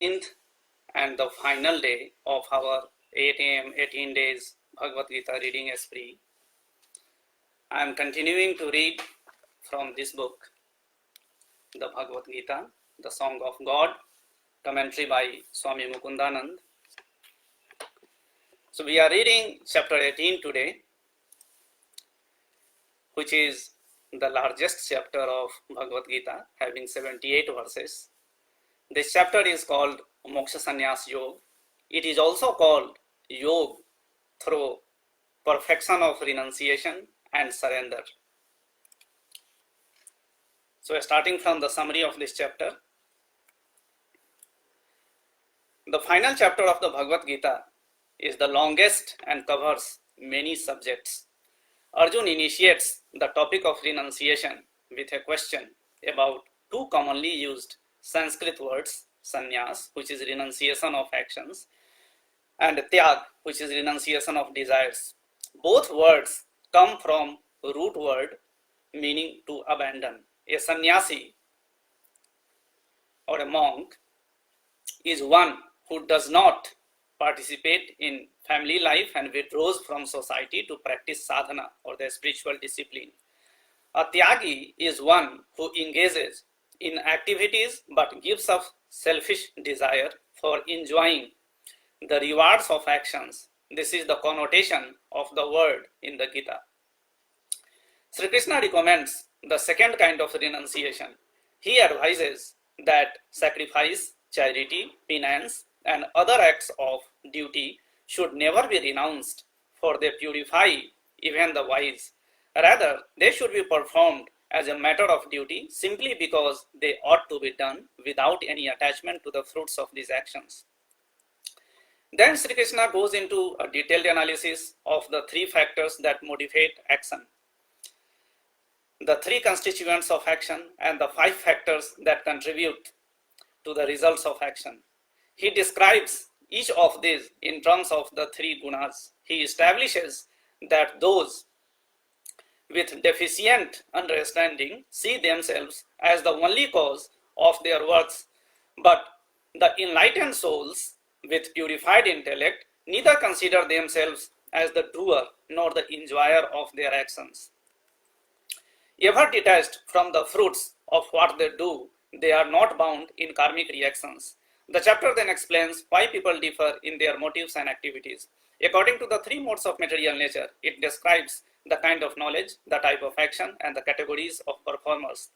18th and the final day of our 8 a.m. 18 days Bhagavad Gita reading spree. I am continuing to read from this book, the Bhagavad Gita, the Song of God, commentary by Swami Mukundanand. So we are reading chapter 18 today, which is the largest chapter of Bhagavad Gita, having 78 verses. This chapter is called Moksha Sannyas Yoga. It is also called Yoga through perfection of renunciation and surrender. So starting from the summary of this chapter, the final chapter of the Bhagavad Gita is the longest and covers many subjects. Arjun initiates the topic of renunciation with a question about two commonly used Sanskrit words, sannyas, which is renunciation of actions, and tyag, which is renunciation of desires. Both words come from root word meaning to abandon. A sannyasi or a monk is one who does not participate in family life and withdraws from society to practice sadhana or the spiritual discipline. A tyagi is one who engages in activities but gives up selfish desire for enjoying the rewards of actions. This is the connotation of the word in the Gita. Sri Krishna recommends the second kind of renunciation. He advises that sacrifice, charity, penance, and other acts of duty should never be renounced, for they purify even the wise. Rather, they should be performed as a matter of duty simply because they ought to be done without any attachment to the fruits of these actions. Then Sri Krishna goes into a detailed analysis of the three factors that motivate action, the three constituents of action, and the five factors that contribute to the results of action. He describes each of these in terms of the three gunas. He establishes that those with deficient understanding see themselves as the only cause of their works, but the enlightened souls with purified intellect neither consider themselves as the doer nor the enjoyer of their actions. Ever detached from the fruits of what they do, they are not bound in karmic reactions. The chapter then explains why people differ in their motives and activities. According to the three modes of material nature, it describes the kind of knowledge, the type of action, and the categories of performers.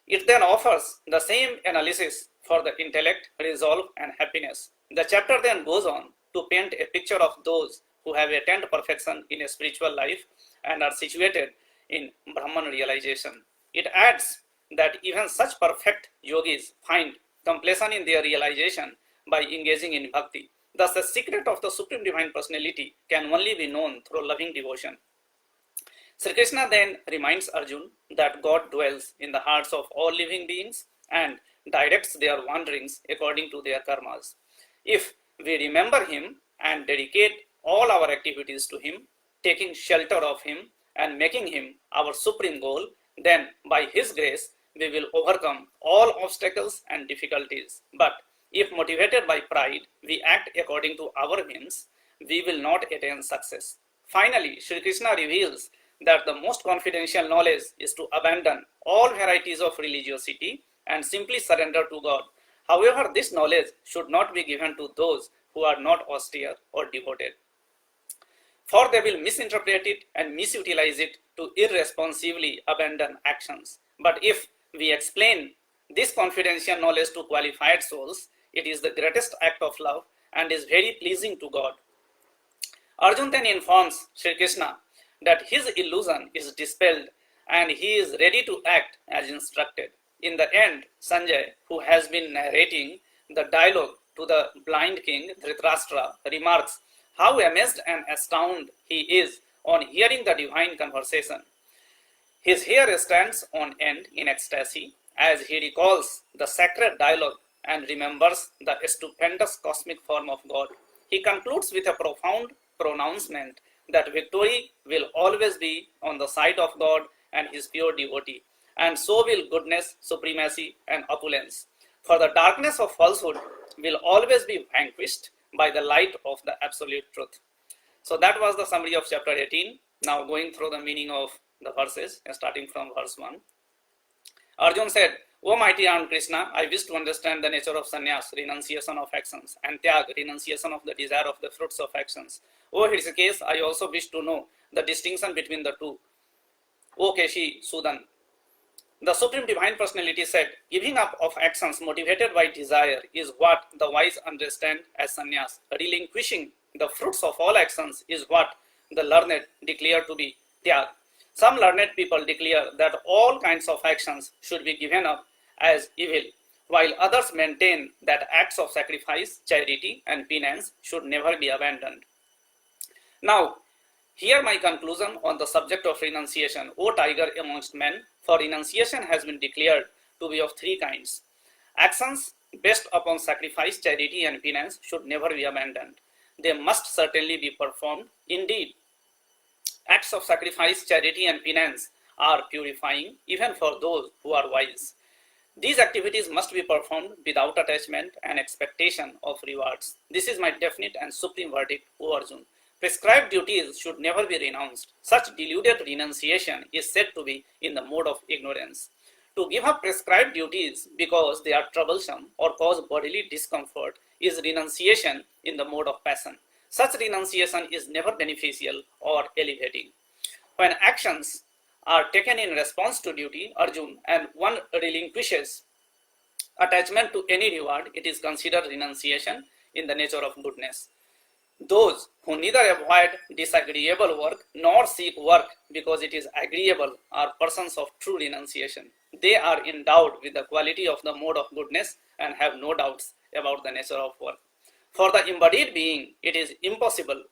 It then offers the same analysis for the intellect, resolve, and happiness. The chapter then goes on to paint a picture of those who have attained perfection in a spiritual life and are situated in Brahman realization. It adds that even such perfect yogis find completion in their realization by engaging in bhakti. Thus, the secret of the Supreme Divine Personality can only be known through loving devotion. Sri Krishna then reminds Arjun that God dwells in the hearts of all living beings and directs their wanderings according to their karmas. If we remember Him and dedicate all our activities to Him, taking shelter of Him and making Him our supreme goal, then by His grace we will overcome all obstacles and difficulties. But if motivated by pride, we act according to our whims, we will not attain success. Finally, Sri Krishna reveals that the most confidential knowledge is to abandon all varieties of religiosity and simply surrender to God. However, this knowledge should not be given to those who are not austere or devoted, for they will misinterpret it and misutilize it to irresponsibly abandon actions. But if we explain this confidential knowledge to qualified souls, it is the greatest act of love and is very pleasing to God. Arjun then informs Sri Krishna that his illusion is dispelled and he is ready to act as instructed. In the end, Sanjay, who has been narrating the dialogue to the blind king Dhritarashtra, remarks how amazed and astounded he is on hearing the divine conversation. His hair stands on end in ecstasy as he recalls the sacred dialogue and remembers the stupendous cosmic form of God. He concludes with a profound pronouncement that victory will always be on the side of God and His pure devotee, and so will goodness, supremacy, and opulence. For the darkness of falsehood will always be vanquished by the light of the absolute truth. So that was the summary of chapter 18. Now going through the meaning of the verses, starting from verse 1. Arjun said, O mighty armed Krishna, I wish to understand the nature of sannyas, renunciation of actions, and tyag, renunciation of the desire of the fruits of actions. O Hrishikesh, I also wish to know the distinction between the two. O Keshi, Sudan. The Supreme Divine Personality said, giving up of actions motivated by desire is what the wise understand as sannyas. Relinquishing the fruits of all actions is what the learned declare to be tyag. Some learned people declare that all kinds of actions should be given up as evil, while others maintain that acts of sacrifice, charity, and penance should never be abandoned. Now, here my conclusion on the subject of renunciation. O tiger amongst men, for renunciation has been declared to be of three kinds. Actions based upon sacrifice, charity, and penance should never be abandoned. They must certainly be performed. Indeed, acts of sacrifice, charity, and penance are purifying even for those who are wise. These activities must be performed without attachment and expectation of rewards. This is my definite and supreme verdict, O Arjun. Prescribed duties should never be renounced. Such deluded renunciation is said to be in the mode of ignorance. To give up prescribed duties because they are troublesome or cause bodily discomfort is renunciation in the mode of passion. Such renunciation is never beneficial or elevating. When actions are taken in response to duty, Arjun, and one relinquishes attachment to any reward, it is considered renunciation in the nature of goodness. Those who neither avoid disagreeable work nor seek work because it is agreeable are persons of true renunciation. They are endowed with the quality of the mode of goodness and have no doubts about the nature of work. For the embodied being, it is impossible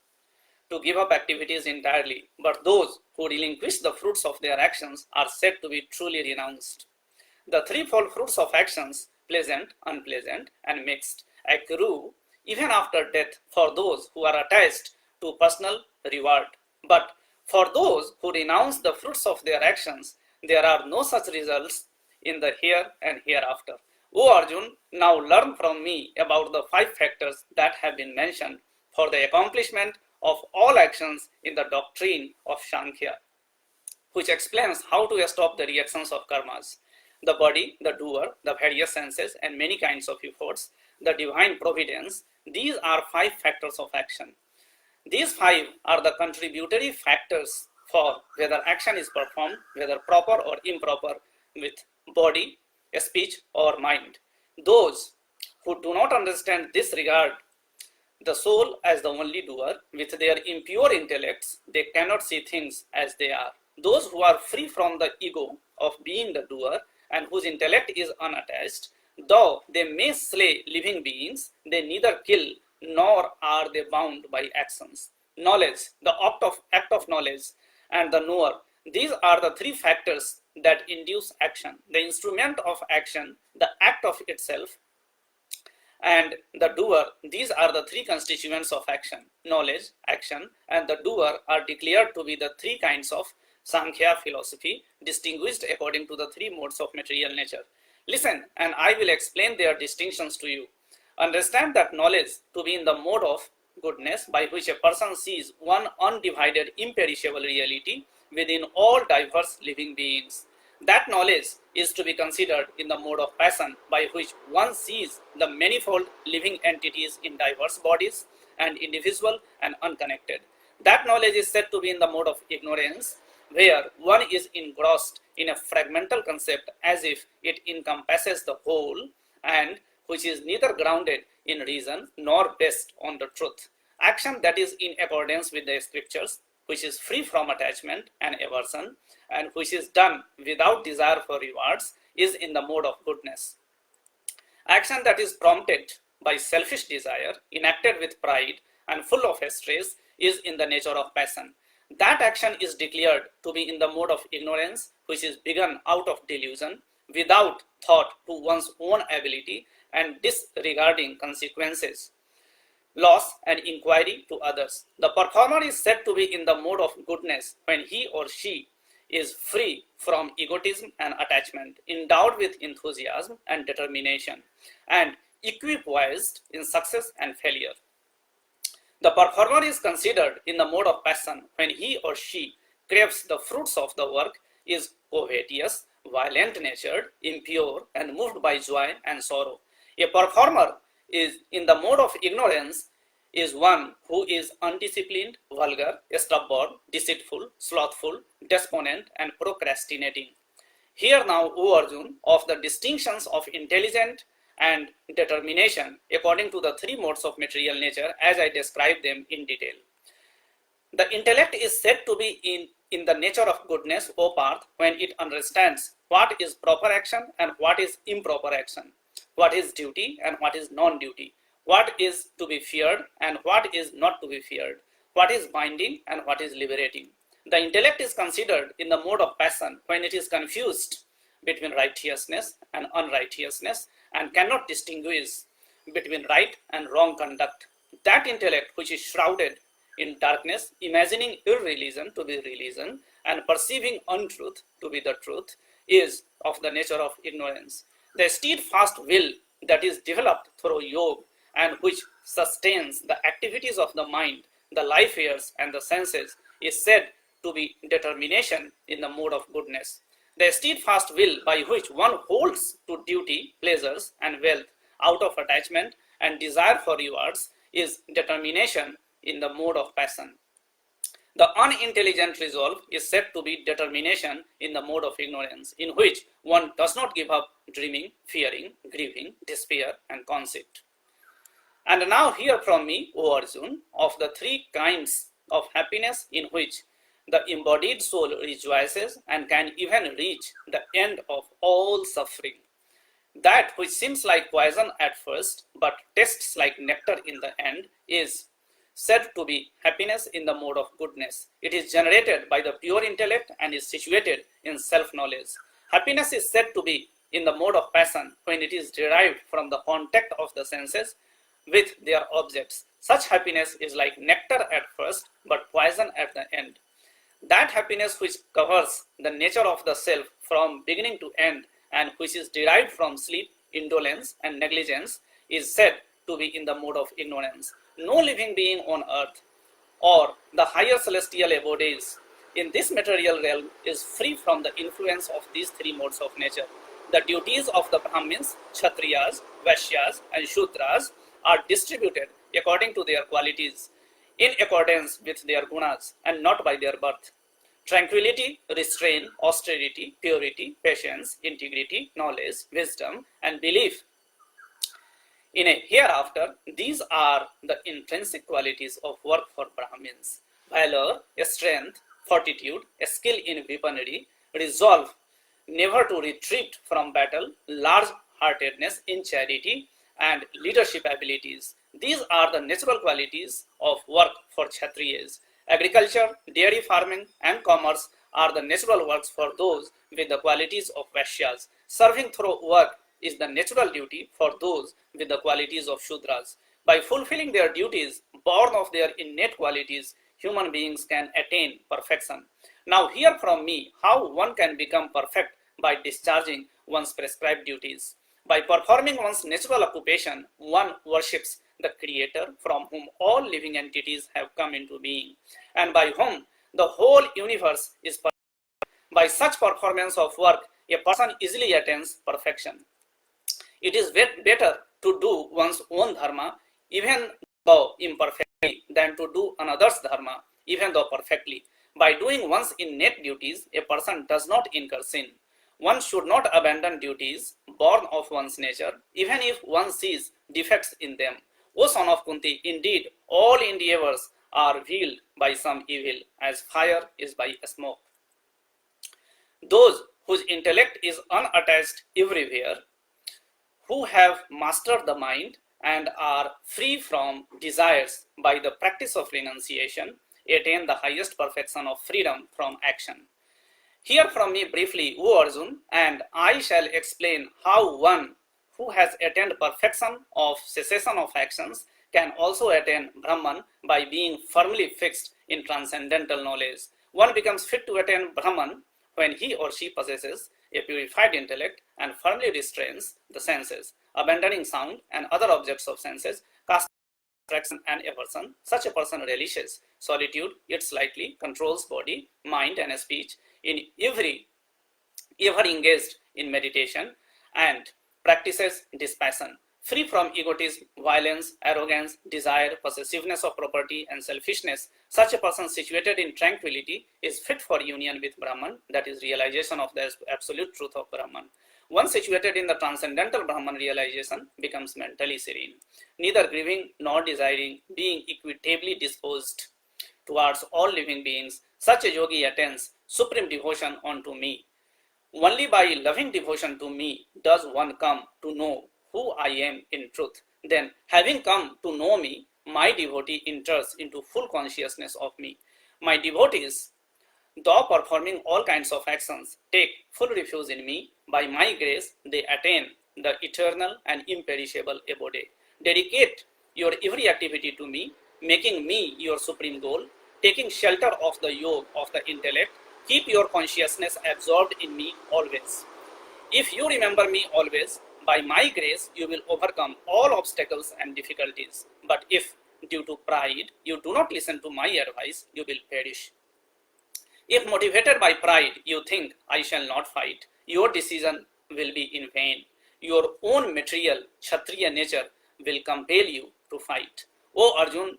to give up activities entirely, but those who relinquish the fruits of their actions are said to be truly renounced. The threefold fruits of actions, pleasant, unpleasant, and mixed, accrue even after death for those who are attached to personal reward. But for those who renounce the fruits of their actions, there are no such results in the here and hereafter. O Arjun, now learn from me about the 5 factors that have been mentioned for the accomplishment of all actions in the doctrine of Sankhya, which explains how to stop the reactions of karmas. The body, the doer, the various senses, and many kinds of efforts, the divine providence, these are 5 factors of action. These 5 are the contributory factors for whether action is performed, whether proper or improper, with body, speech, or mind. Those who do not understand this regard the soul as the only doer. With their impure intellects, they cannot see things as they are. Those who are free from the ego of being the doer and whose intellect is unattached, though they may slay living beings, they neither kill nor are they bound by actions. Knowledge, the act of knowledge, and the knower, these are the 3 factors that induce action. The instrument of action, the act of itself, and the doer, these are the 3 constituents of action. Knowledge, action, and the doer are declared to be the 3 kinds of Sankhya philosophy, distinguished according to the 3 modes of material nature. Listen, and I will explain their distinctions to you. Understand that knowledge to be in the mode of goodness, by which a person sees one undivided, imperishable reality within all diverse living beings. That knowledge is to be considered in the mode of passion, by which one sees the manifold living entities in diverse bodies and individual and unconnected. That knowledge is said to be in the mode of ignorance, where one is engrossed in a fragmental concept as if it encompasses the whole, and which is neither grounded in reason nor based on the truth. Action that is in accordance with the scriptures, which is free from attachment and aversion, and which is done without desire for rewards, is in the mode of goodness. Action that is prompted by selfish desire, enacted with pride, and full of stress is in the nature of passion. That action is declared to be in the mode of ignorance, which is begun out of delusion, without thought to one's own ability and disregarding consequences, loss, and inquiry to others. The performer is said to be in the mode of goodness when he or she is free from egotism and attachment, endowed with enthusiasm and determination, and equipoised in success and failure. The performer is considered in the mode of passion when he or she craves the fruits of the work, is covetous, violent-natured, impure, and moved by joy and sorrow. A performer is in the mode of ignorance is one who is undisciplined, vulgar, stubborn, deceitful, slothful, despondent, and procrastinating. Hear now, O Arjun, of the distinctions of intelligent and determination according to the three modes of material nature as I describe them in detail. The intellect is said to be in the nature of goodness, O Parth, when it understands what is proper action and what is improper action, what is duty and what is non-duty, what is to be feared and what is not to be feared, what is binding and what is liberating. The intellect is considered in the mode of passion when it is confused between righteousness and unrighteousness and cannot distinguish between right and wrong conduct. That intellect which is shrouded in darkness, imagining irreligion to be religion and perceiving untruth to be the truth, is of the nature of ignorance. The steadfast will that is developed through yoga and which sustains the activities of the mind, the life airs and the senses is said to be determination in the mode of goodness. The steadfast will by which one holds to duty, pleasures and wealth out of attachment and desire for rewards is determination in the mode of passion. The unintelligent resolve is said to be determination in the mode of ignorance, in which one does not give up dreaming, fearing, grieving, despair, and conceit. And now hear from me, O Arjun, of the three kinds of happiness in which the embodied soul rejoices and can even reach the end of all suffering. That which seems like poison at first, but tastes like nectar in the end, is said to be happiness in the mode of goodness. It is generated by the pure intellect and is situated in self-knowledge. Happiness is said to be in the mode of passion when it is derived from the contact of the senses with their objects. Such happiness is like nectar at first, but poison at the end. That happiness which covers the nature of the self from beginning to end and which is derived from sleep, indolence, and negligence is said to be in the mode of ignorance. No living being on earth or the higher celestial abodes in this material realm is free from the influence of these three modes of nature. The duties of the Brahmins, Kshatriyas, Vaishyas, and Shudras are distributed according to their qualities, in accordance with their gunas, and not by their birth. Tranquility, restraint, austerity, purity, patience, integrity, knowledge, wisdom, and belief in a hereafter, these are the intrinsic qualities of work for Brahmins. Valor, strength, fortitude, skill in weaponry, resolve never to retreat from battle, large-heartedness in charity, and leadership abilities. These are the natural qualities of work for Kshatriyas. Agriculture, dairy farming, and commerce are the natural works for those with the qualities of Vaishyas. Serving through work is the natural duty for those with the qualities of Shudras. By fulfilling their duties, born of their innate qualities, human beings can attain perfection. Now hear from me how one can become perfect by discharging one's prescribed duties. By performing one's natural occupation, one worships the Creator from whom all living entities have come into being, and by whom the whole universe is perfect. By such performance of work, a person easily attains perfection. It is better to do one's own dharma, even though imperfectly, than to do another's dharma, even though perfectly. By doing one's innate duties, a person does not incur sin. One should not abandon duties born of one's nature, even if one sees defects in them. O son of Kunti, indeed, all endeavors are veiled by some evil, as fire is by smoke. Those whose intellect is unattached everywhere, who have mastered the mind and are free from desires by the practice of renunciation, attain the highest perfection of freedom from action. Hear from me briefly, O Arjun, and I shall explain how one who has attained perfection of cessation of actions can also attain Brahman by being firmly fixed in transcendental knowledge. One becomes fit to attain Brahman when he or she possesses a purified intellect, and firmly restrains the senses, abandoning sound and other objects of senses, casting attraction and aversion. Such a person relishes solitude, yet slightly controls body, mind, and speech in ever engaged in meditation, and practices dispassion, free from egotism, violence, arrogance, desire, possessiveness of property, and selfishness. Such a person situated in tranquility is fit for union with Brahman, that is, realization of the absolute truth of Brahman. One situated in the transcendental Brahman realization becomes mentally serene, neither grieving nor desiring, being equitably disposed towards all living beings. Such a yogi attains supreme devotion unto me. Only by loving devotion to me does one come to know who I am in truth. Then, having come to know me, my devotee enters into full consciousness of me. My devotees, though performing all kinds of actions, take full refuge in me. By my grace, they attain the eternal and imperishable abode. Dedicate your every activity to me, making me your supreme goal, taking shelter of the yoke of the intellect. Keep your consciousness absorbed in me always. If you remember me always, by my grace you will overcome all obstacles and difficulties. But if, due to pride, you do not listen to my advice, you will perish. If motivated by pride, you think, I shall not fight, your decision will be in vain. Your own material, Kshatriya nature will compel you to fight. O Arjun,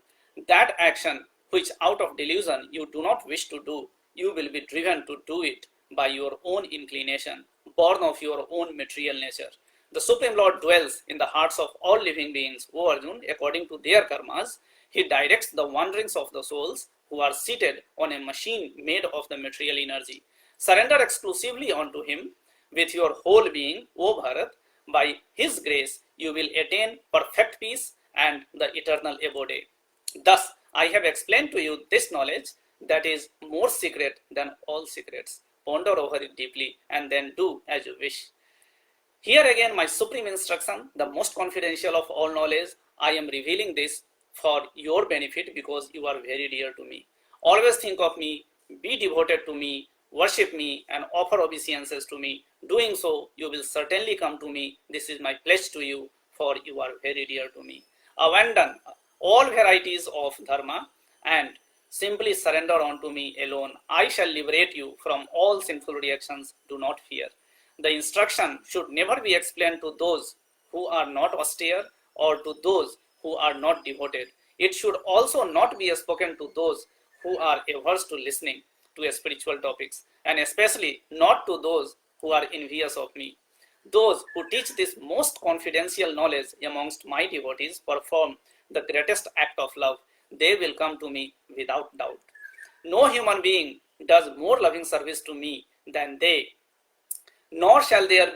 that action which out of delusion you do not wish to do, you will be driven to do it by your own inclination, born of your own material nature. The Supreme Lord dwells in the hearts of all living beings, O Arjun, according to their karmas. He directs the wanderings of the souls who are seated on a machine made of the material energy. Surrender exclusively unto him with your whole being, O Bharat. By his grace, you will attain perfect peace and the eternal abode. Thus, I have explained to you this knowledge that is more secret than all secrets. Ponder over it deeply and then do as you wish. Here again, my supreme instruction, the most confidential of all knowledge, I am revealing this for your benefit because you are very dear to me. Always think of me, be devoted to me, worship me, and offer obeisances to me. Doing so, you will certainly come to me. This is my pledge to you, for you are very dear to me. Abandon all varieties of dharma and simply surrender unto me alone. I shall liberate you from all sinful reactions. Do not fear. The instruction should never be explained to those who are not austere or to those who are not devoted. It should also not be spoken to those who are averse to listening to spiritual topics, and especially not to those who are envious of me. Those who teach this most confidential knowledge amongst my devotees perform the greatest act of love. They will come to me without doubt. No human being does more loving service to me than they, nor shall there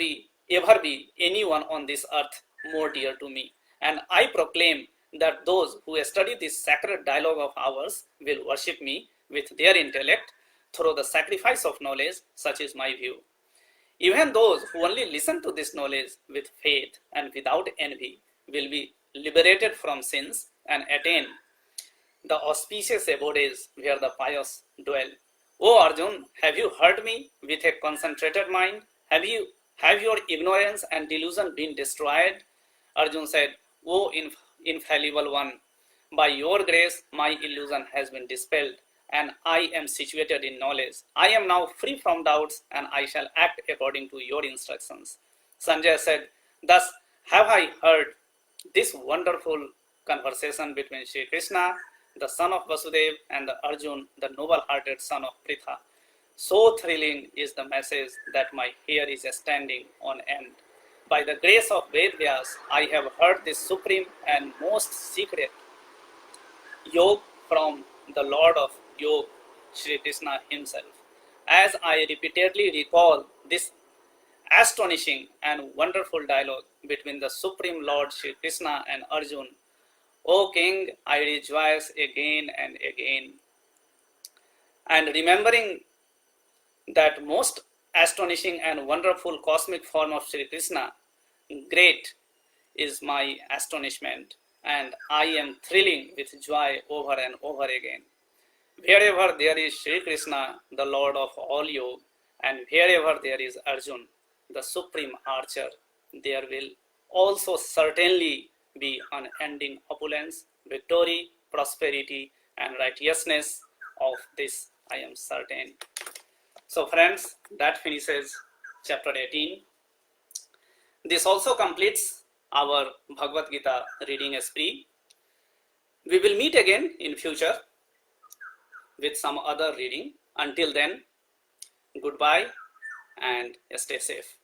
ever be anyone on this earth more dear to me. And I proclaim that those who study this sacred dialogue of ours will worship me with their intellect through the sacrifice of knowledge. Such is my view. Even those who only listen to this knowledge with faith and without envy will be liberated from sins and attain the auspicious abodes where the pious dwell. O Arjun, have you heard me with a concentrated mind? Have your ignorance and delusion been destroyed? Arjun said, O infallible one, by your grace my illusion has been dispelled and I am situated in knowledge. I am now free from doubts and I shall act according to your instructions. Sanjay said, thus have I heard this wonderful conversation between Sri Krishna, the son of Vasudev, and the Arjun, the noble-hearted son of Pritha. So thrilling is the message that my hair is standing on end. By the grace of Vedas, I have heard this supreme and most secret yoga from the Lord of Yoga, Sri Krishna himself. As I repeatedly recall this astonishing and wonderful dialogue between the Supreme Lord Sri Krishna and Arjun, O King, I rejoice again and again. And remembering that most astonishing and wonderful cosmic form of Sri Krishna, great is my astonishment, and I am thrilling with joy over and over again. Wherever there is Sri Krishna, the Lord of all yoga, And wherever there is Arjun, the supreme archer, there will also certainly be unending opulence, victory, prosperity, and righteousness. Of this I am certain. So friends, that finishes chapter 18. This also completes our Bhagavad Gita reading spree. We will meet again in future with some other reading. Until then, goodbye and stay safe.